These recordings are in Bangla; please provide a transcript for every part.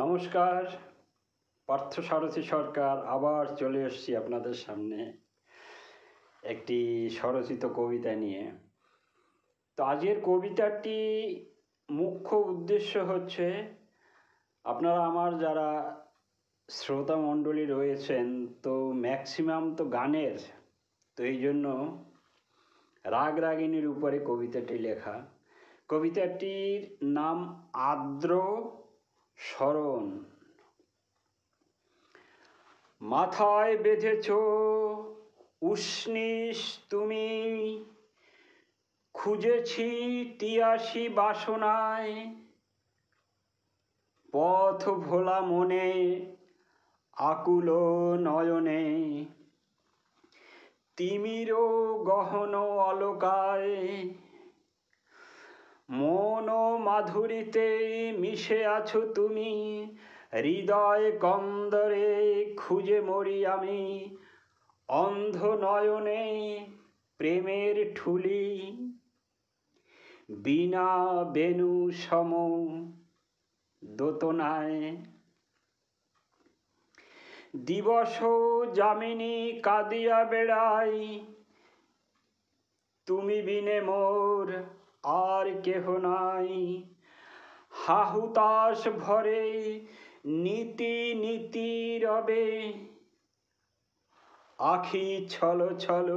নমস্কার, পার্থসারথী সরকার আবার চলে এসেছি আপনাদের সামনে একটি স্বরচিত কবিতা নিয়ে। তো আজকের কবিতাটি মুখ্য উদ্দেশ্য হচ্ছে আপনারা আমার যারা শ্রোতা মণ্ডলী রয়েছেন তো ম্যাক্সিমাম তো গানের, তো এই জন্য রাগ রাগিনীর উপরে কবিতাটি লেখা। কবিতাটির নাম আর্দ্র স্মরণ। মাথায় বেঁধেছ উষ্ণিস তুমি, খুঁজেছি তিয়াসী বাসনায়, পথ ভোলা মনে আকুল নয়নে, তিমির গহন অলকায়, মন মাধুরীতে মিশে আছো তুমি, হৃদয় কন্দরে খুঁজে মরি আমি, অন্ধ নয়নে প্রেমের ঠুলি, বীণা বেণু সম দোতনায়। দিবস যামিনী কাঁদিয়া বেড়াই, তুমি বিনে মোর আর কেহ নাই, হাহুতাস ভরে নীতি নীতি রবে, আখি ছল ছল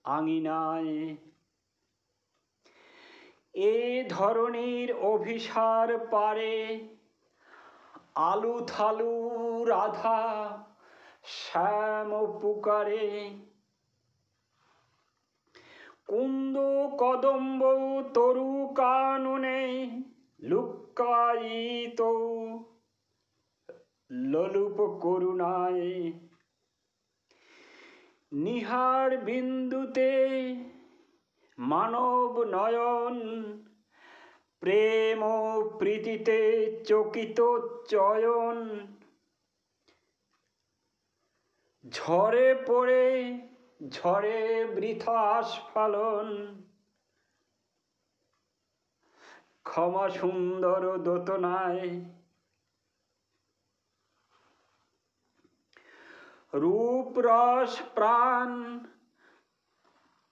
আঙিনায়। এ ধরনীর অভিসার পারে আলু থালু রাধা শ্যাম পুকারে, কুন্দ কদম্ব তরু কাননে, লুক্কায়িত লোলুপ করুণায়। নিহার বিন্দুতে মানব নয়ন, প্রেম প্রীতিতে চকিত চয়ন, ঝরে পড়ে ঝরে বৃথা আস্ফালন, ক্ষমা সুন্দর দোতনায়। রূপ রস প্রাণ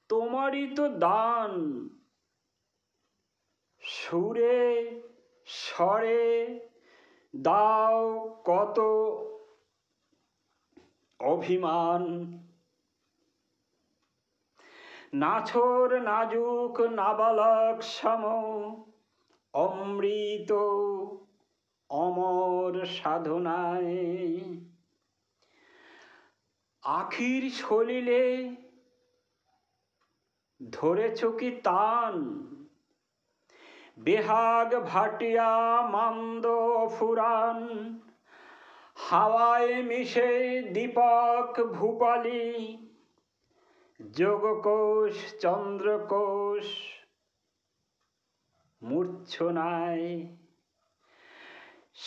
তোমারই তো দান, সুরে স্বরে দাও কত অভিমান, নাছোর নাজুক নাবালক সম অমৃত অমর সাধনায়। আখির সলিলে ধরেছ কি তান, বেহাগ ভাটিয়া মান্দ ফুরান, হাওয়ায় মিশে দীপক ভূপালী, যোগকোষ চন্দ্রকোষ মূর্ছনায়।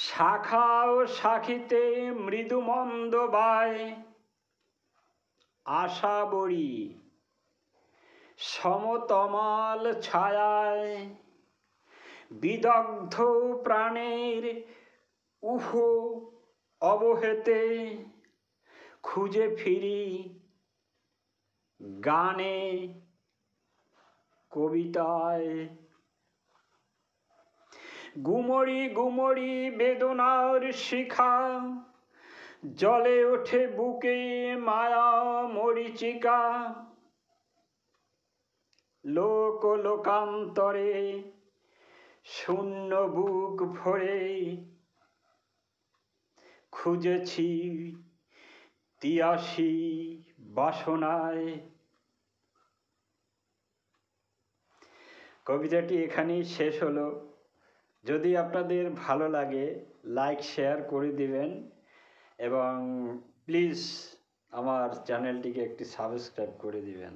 শাখা ও শাখিতে মৃদু মন্দ বায়, আশা বড়ি সমতমাল ছায়ায়, বিদগ্ধ প্রাণের উহ অবহেতে, খুঁজে ফিরি গানে কবিতায়। গুমরি গুমরি বেদনার শিখা, জলে ওঠে বুকে মায়া মরীচিকা, লোক লোকান্তরে শূন্য বুক ভরে, খুঁজেছি তিয়াসী বাসনায়। কবিতাটি এখানেই শেষ হলো। যদি আপনাদের ভালো লাগে লাইক শেয়ার করে দিবেন এবং প্লিজ আমার চ্যানেলটিকে একটি সাবস্ক্রাইব করে দিবেন।